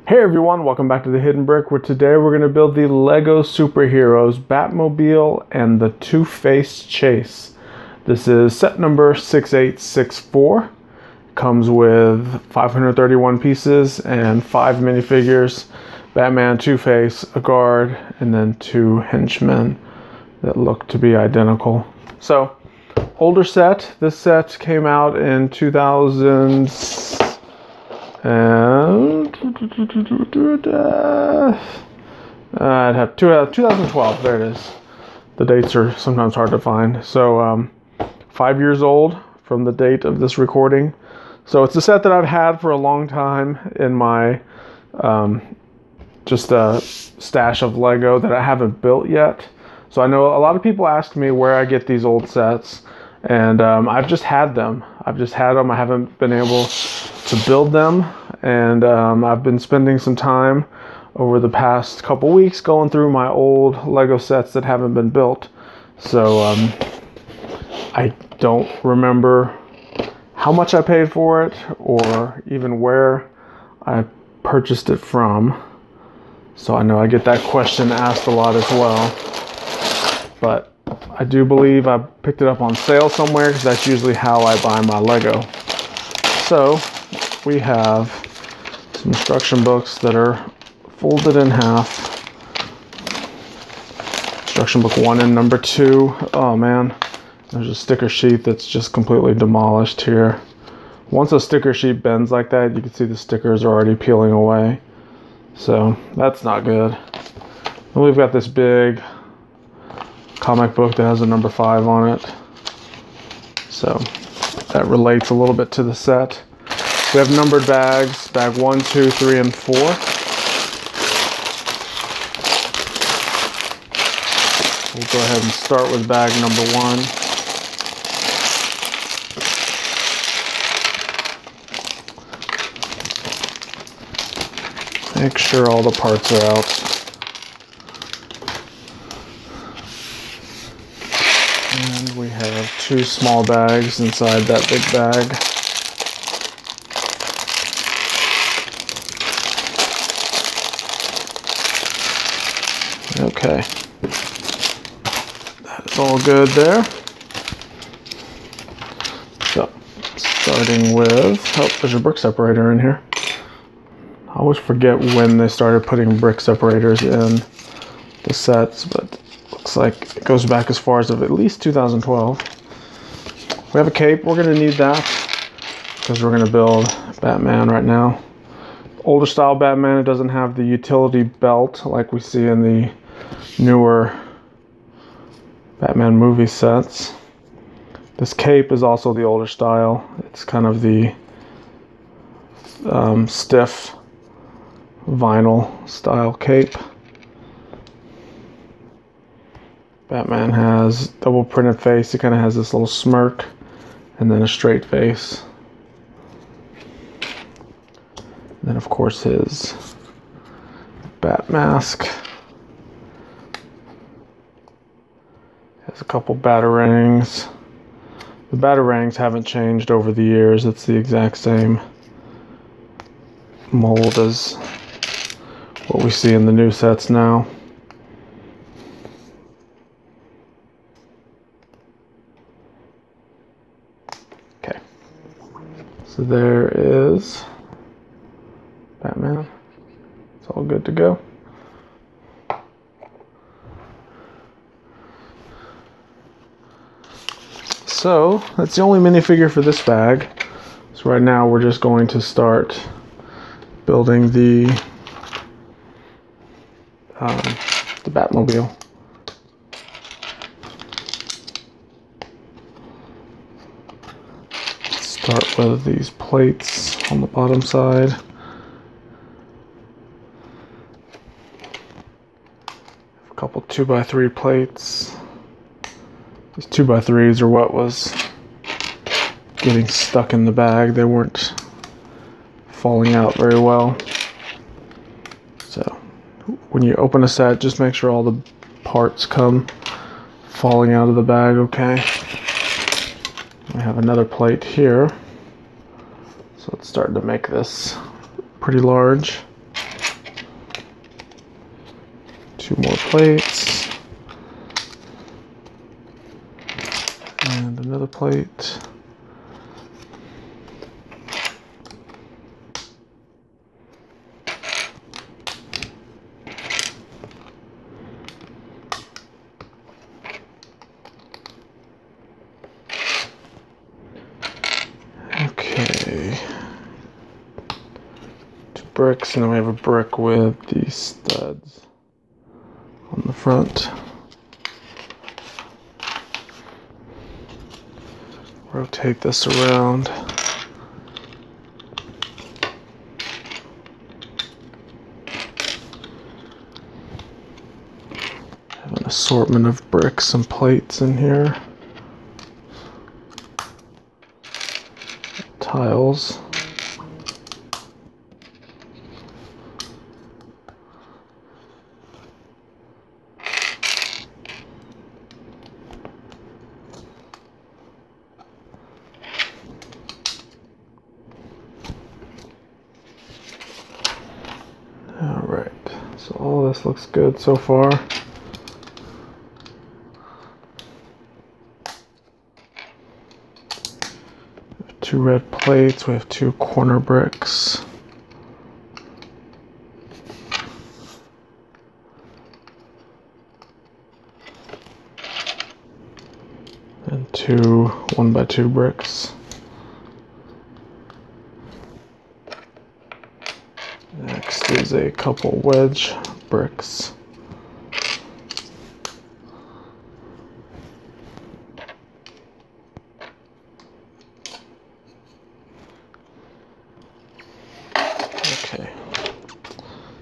Hey everyone, welcome back to the Hidden Brick, where today we're going to build the Lego superheroes Batmobile and the Two-Face Chase. This is set number 6864. Comes with 531 pieces and 5 minifigures. Batman, Two-Face, a guard, and then 2 henchmen that look to be identical. So, older set. This set came out in 2000 and I'd have 2012. There it is. The dates are sometimes hard to find. So 5 years old from the date of this recording. So it's a set that I've had for a long time in my just a stash of Lego that I haven't built yet. So I know a lot of people ask me where I get these old sets, and I've just had them. I haven't been able to build them, and I've been spending some time over the past couple weeks going through my old Lego sets that haven't been built. So I don't remember how much I paid for it or even where I purchased it from. So I know I get that question asked a lot as well. But I do believe I picked it up on sale somewhere, because that's usually how I buy my Lego. So we have some instruction books that are folded in half. Instruction book 1 and number 2. Oh man, there's a sticker sheet that's just completely demolished here. Once a sticker sheet bends like that, you can see the stickers are already peeling away. So that's not good. And we've got this big comic book that has a number 5 on it. So that relates a little bit to the set. We have numbered bags, bag 1, 2, 3, and 4. We'll go ahead and start with bag number 1. Make sure all the parts are out. And we have 2 small bags inside that big bag. Okay, that is all good there. So, starting with, oh, there's a brick separator in here. I always forget when they started putting brick separators in the sets, but looks like it goes back as far as at least 2012. We have a cape. We're going to need that because we're going to build Batman right now. Older style Batman, it doesn't have the utility belt like we see in the newer Batman movie sets. This cape is also the older style. It's kind of the stiff vinyl style cape. Batman has double printed face. He kind of has this little smirk and then a straight face. And then of course his bat mask. Has a couple batarangs. The batarangs haven't changed over the years. It's the exact same mold as what we see in the new sets now. Okay, so there is Batman. It's all good to go. So that's the only minifigure for this bag. So right now we're just going to start building the Batmobile. Start with these plates on the bottom side. A couple 2x3 plates. These 2x3s are what was getting stuck in the bag. They weren't falling out very well. So when you open a set, just make sure all the parts come falling out of the bag okay. We have another plate here. So let's start to make this pretty large. 2 more plates. And another plate. Okay. 2 bricks, and then we have a brick with these studs on the front. Rotate this around. Have an assortment of bricks and plates in here. Tiles. Alright, so all this looks good so far. We have 2 red plates, we have 2 corner bricks. And 2 1x2 bricks. Next is a couple wedge bricks. Okay,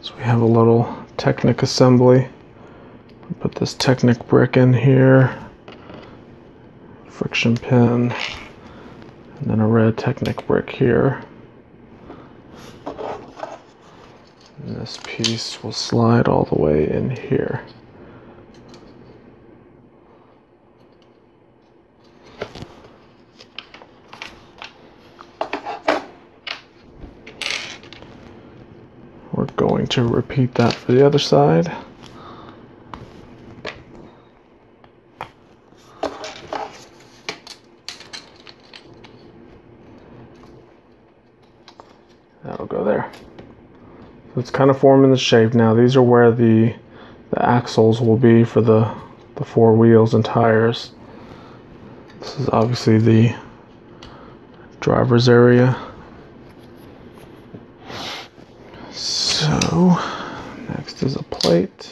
so we have a little Technic assembly. Put this Technic brick in here, friction pin, and then a red Technic brick here. And this piece will slide all the way in here. We're going to repeat that for the other side. That'll go there. So it's kind of forming the shape now. These are where the axles will be for the 4 wheels and tires. This is obviously the driver's area. So next is a plate.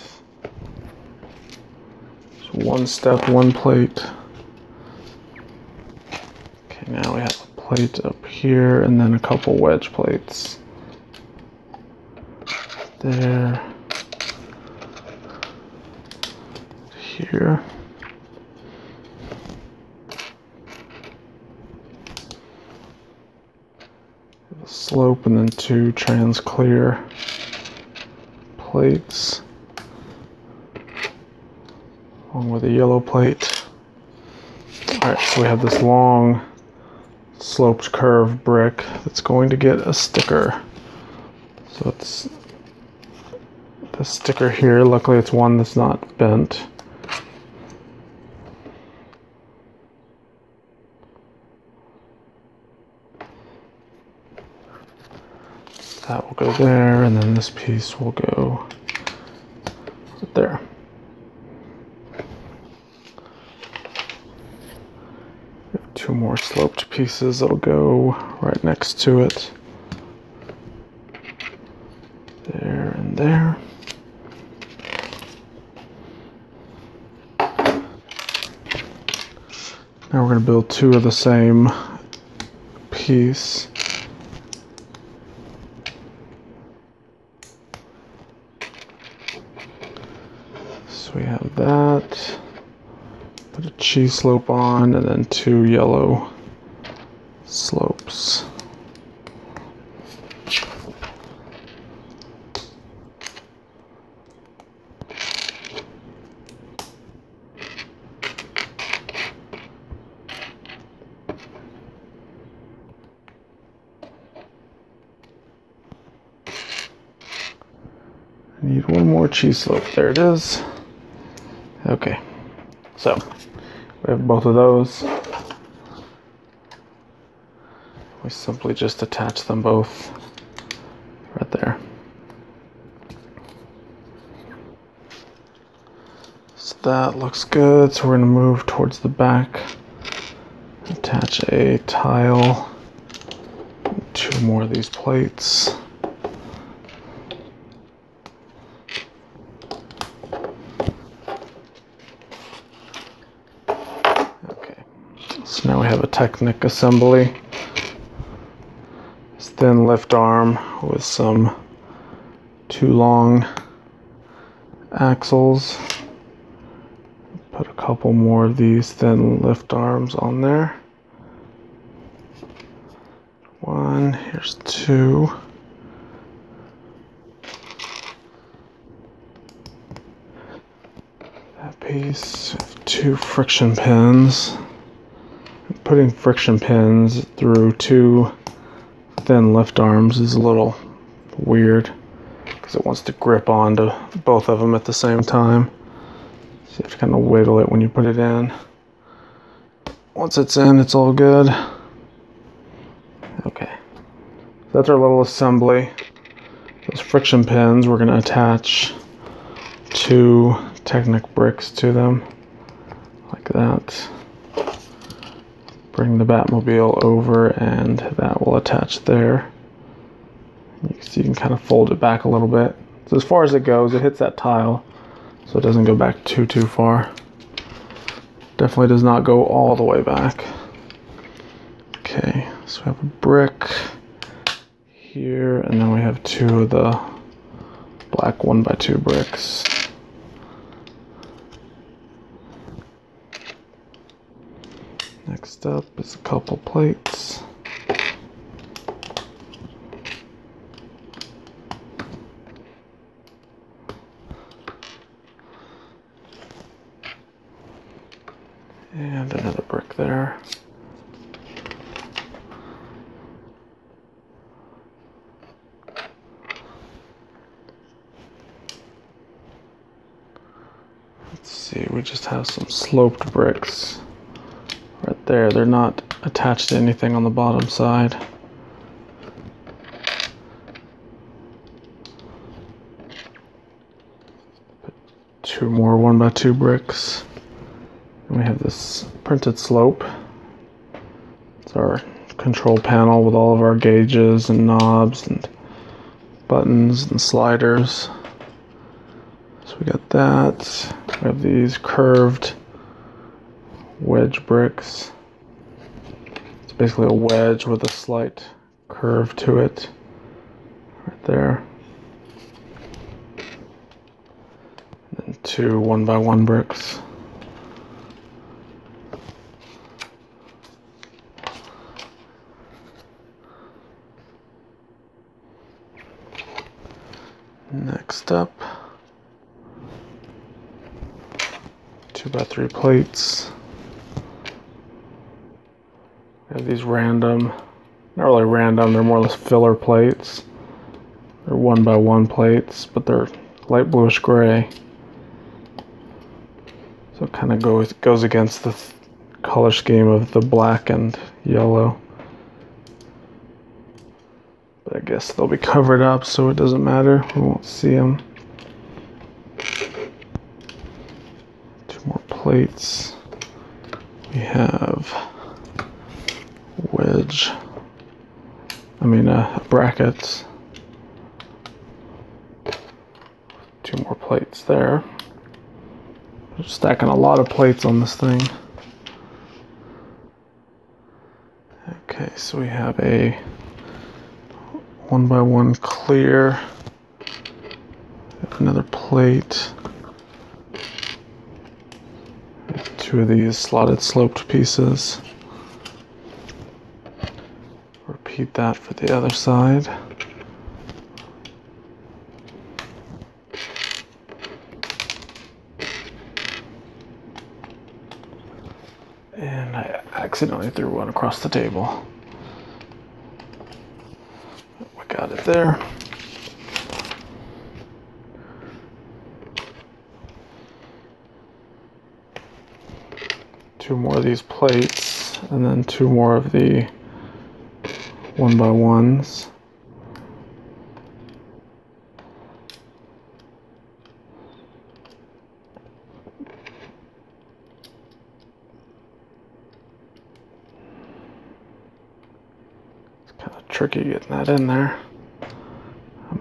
So 1 step, 1 plate. Okay, now we have a plate up here and then a couple wedge plates. There, here, a slope, and then 2 trans clear plates, along with a yellow plate. Alright, so we have this long sloped curved brick that's going to get a sticker. So it's the sticker here, luckily it's one that's not bent. That will go there, and then this piece will go right there. We have 2 more sloped pieces that'll go right next to it. There and there. Now we're going to build 2 of the same piece. So we have that. Put a cheese slope on, and then 2 yellow slopes. I need need one more cheese slope. There it is. Okay, so we have both of those. We simply just attach them both right there. So that looks good. So we're gonna move towards the back. Attach a tile. 2 more of these plates. Okay, so now we have a Technic assembly. This thin lift arm with some 2 long axles. Put a couple more of these thin lift arms on there. 1, here's 2. That piece, 2 friction pins. Putting friction pins through 2 thin lift arms is a little weird because it wants to grip onto both of them at the same time. So you have to kind of wiggle it when you put it in. Once it's in, it's all good. Okay, so that's our little assembly. Those friction pins, we're going to attach 2 Technic bricks to them, like that. Bring the Batmobile over and that will attach there. So you can kind of fold it back a little bit. So as far as it goes, it hits that tile, so it doesn't go back too far. Definitely does not go all the way back. Okay, so we have a brick here, and then we have 2 of the black 1x2 bricks. Next up is a couple plates. And another brick there. Let's see, we just have some sloped bricks right there. They're not attached to anything on the bottom side. Put 2 more 1x2 bricks. And we have this printed slope. It's our control panel with all of our gauges and knobs and buttons and sliders. So we got that. We have these curved wedge bricks. It's basically a wedge with a slight curve to it right there. And then 2 1x1 bricks. Next up, 2x3 plates. We have these random, not really random, they're more or less filler plates. They're 1x1 plates, but they're light bluish gray. So it kind of goes against the color scheme of the black and yellow. But I guess they'll be covered up, so it doesn't matter. We won't see them. 2 more plates. We have brackets. 2 more plates there. We're stacking a lot of plates on this thing. Okay, so we have a 1x1 clear. Another plate. 2 of these slotted sloped pieces. Repeat that for the other side. And I accidentally threw one across the table. We got it there. 2 more of these plates, and then 2 more of the 1x1s. Kind of tricky getting that in there. I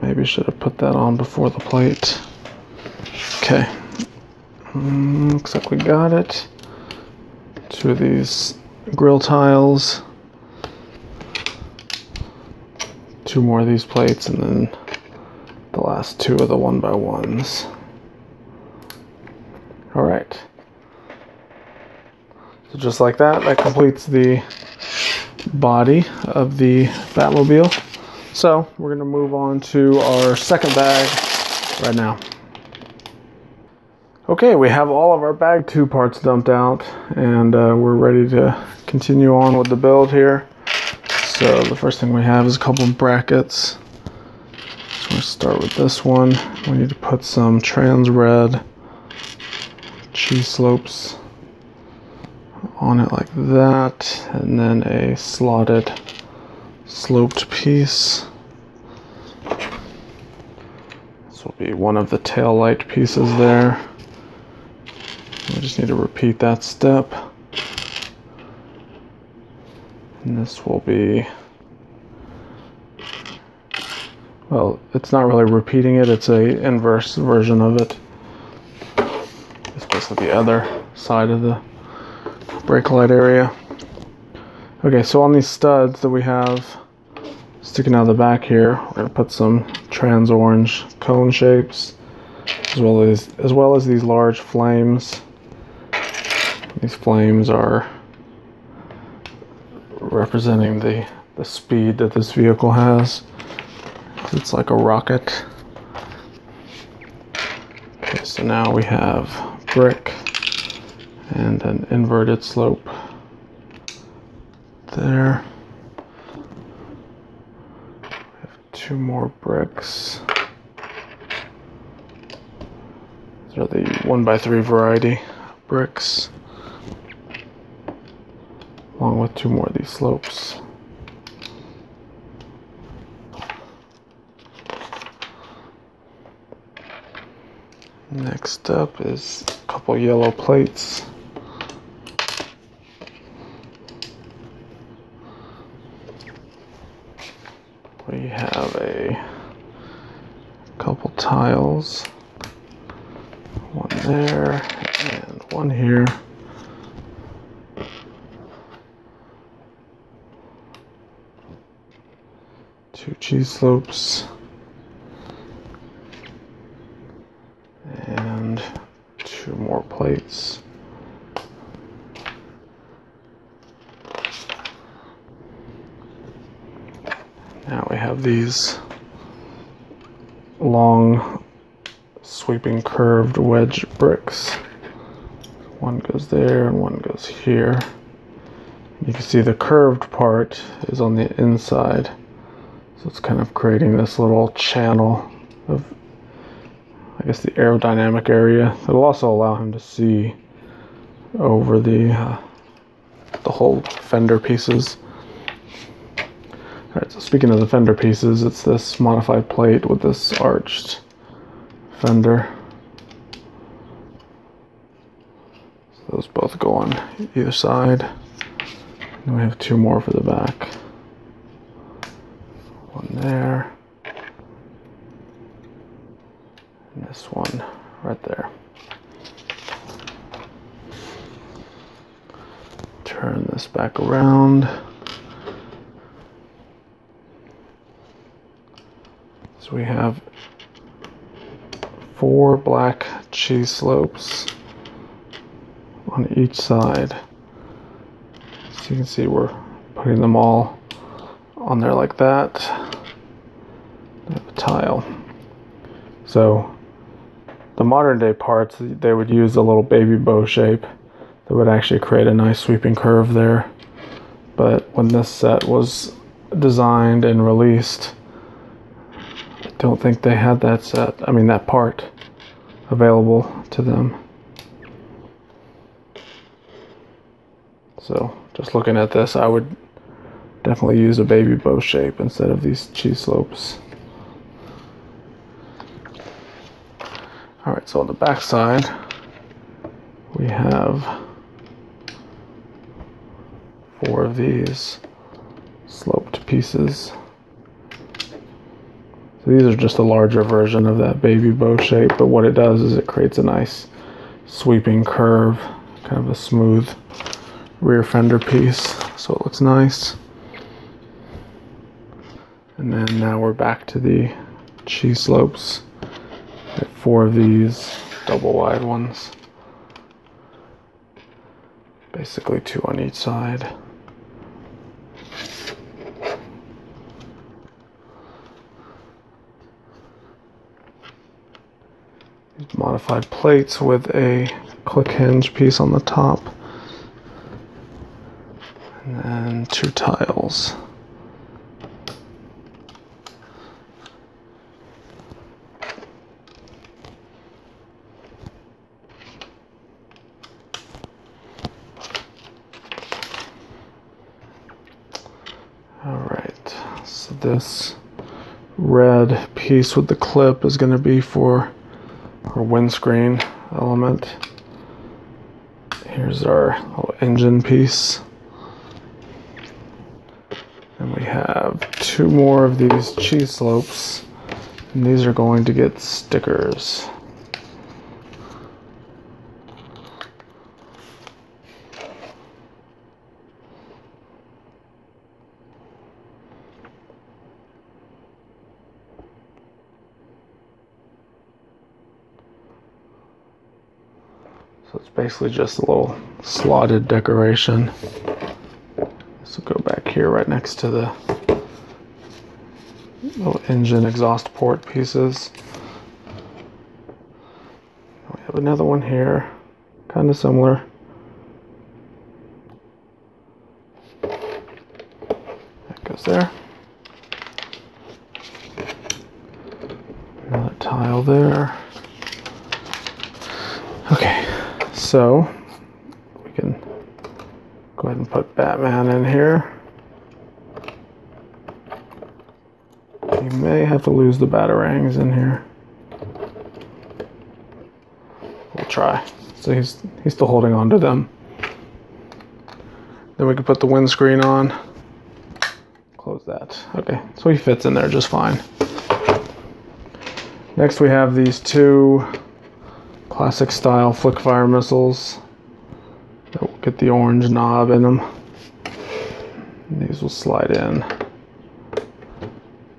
maybe should have put that on before the plate. Okay. Looks like we got it. 2 of these grill tiles. 2 more of these plates, and then the last 2 of the 1x1s. All right. So just like that, that completes the body of the Batmobile. So we're going to move on to our second bag right now. Okay, we have all of our bag 2 parts dumped out, and we're ready to continue on with the build here. So the first thing we have is a couple of brackets. So we'll start with this one. We need to put some trans red cheese slopes on it like that, and then a slotted sloped piece. This will be one of the tail light pieces there. We just need to repeat that step. And this will be, well, it's not really repeating it, it's a inverse version of it. It's basically the other side of the brake light area. Okay, so on these studs that we have sticking out of the back here, we're going to put some trans orange cone shapes, as well as these large flames. These flames are representing the speed that this vehicle has. It's like a rocket. Okay, so now we have brick and an inverted slope there. We have 2 more bricks. These are the 1x3 variety bricks, along with 2 more of these slopes. Next up is a couple yellow plates. We have a couple tiles, one there and one here. Two cheese slopes and 2 more plates. Now we have these long sweeping curved wedge bricks. One goes there and one goes here. You can see the curved part is on the inside. So it's kind of creating this little channel of, I guess, the aerodynamic area. It'll also allow him to see over the whole fender pieces. Alright, so speaking of the fender pieces, it's this modified plate with this arched fender. So those both go on either side. And we have 2 more for the back. One there. And this one right there. Turn this back around. So we have 4 black cheese slopes on each side. So you can see we're putting them all on there like that. We have a tile. So the modern day parts, they would use a little baby bow shape that would actually create a nice sweeping curve there. But when this set was designed and released, I don't think they had that part available to them. So just looking at this, I would definitely use a baby bow shape instead of these cheese slopes. All right, so on the back side, we have 4 of these sloped pieces. So these are just a larger version of that baby bow shape, but what it does is it creates a nice sweeping curve, kind of a smooth rear fender piece, so it looks nice. And then now we're back to the cheese slopes. Get 4 of these double wide ones, basically 2 on each side. These modified plates with a click hinge piece on the top, and then 2 tiles. Alright, so this red piece with the clip is going to be for our windscreen element. Here's our little engine piece. And we have 2 more of these cheese slopes, and these are going to get stickers. So it's basically just a little slotted decoration. This will go back here right next to the little engine exhaust port pieces. We have another one here, kind of similar. That goes there. Another tile there. Okay. So we can go ahead and put Batman in here. You may have to lose the batarangs in here. We'll try. So he's still holding on to them. Then we can put the windscreen on. Close that. Okay, so he fits in there just fine. Next we have these 2 classic style flick fire missiles that will get the orange knob in them. And these will slide in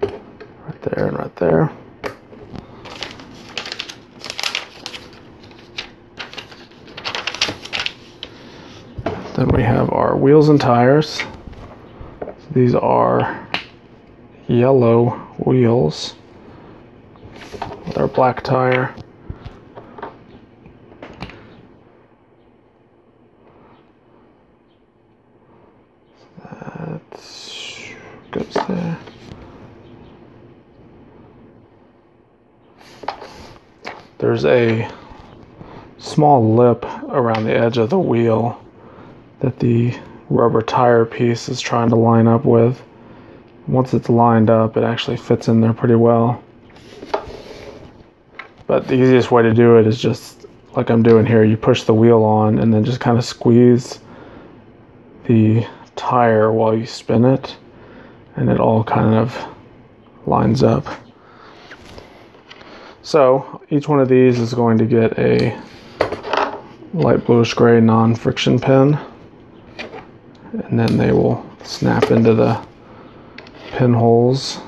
right there and right there. Then we have our wheels and tires. These are yellow wheels with our black tire. Goes there. There's a small lip around the edge of the wheel that the rubber tire piece is trying to line up with. Once it's lined up, it actually fits in there pretty well. But the easiest way to do it is just like I'm doing here. You push the wheel on and then just kind of squeeze the tire while you spin it, and it all kind of lines up. So each one of these is going to get a light bluish gray non-friction pin, and then they will snap into the pinholes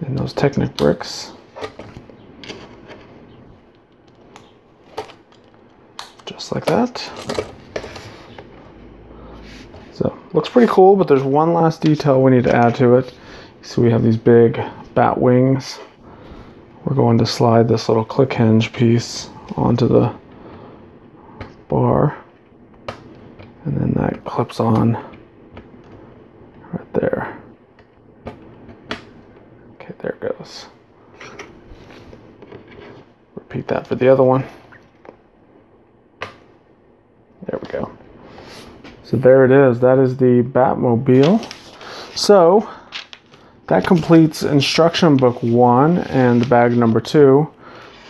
in those Technic bricks. Just like that. So looks pretty cool, but there's one last detail we need to add to it. So we have these big bat wings. We're going to slide this little click hinge piece onto the bar, and then that clips on right there. Okay, there it goes. Repeat that for the other one. There we go. So there it is. That is the Batmobile. So that completes instruction book 1 and bag number 2.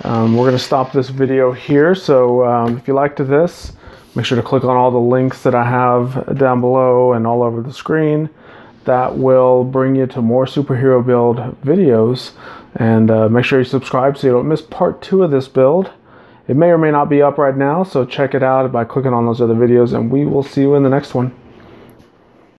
We're going to stop this video here. So if you liked this, make sure to click on all the links that I have down below and all over the screen. That will bring you to more superhero build videos. And make sure you subscribe so you don't miss part 2 of this build. It may or may not be up right now, so check it out by clicking on those other videos, and we will see you in the next one.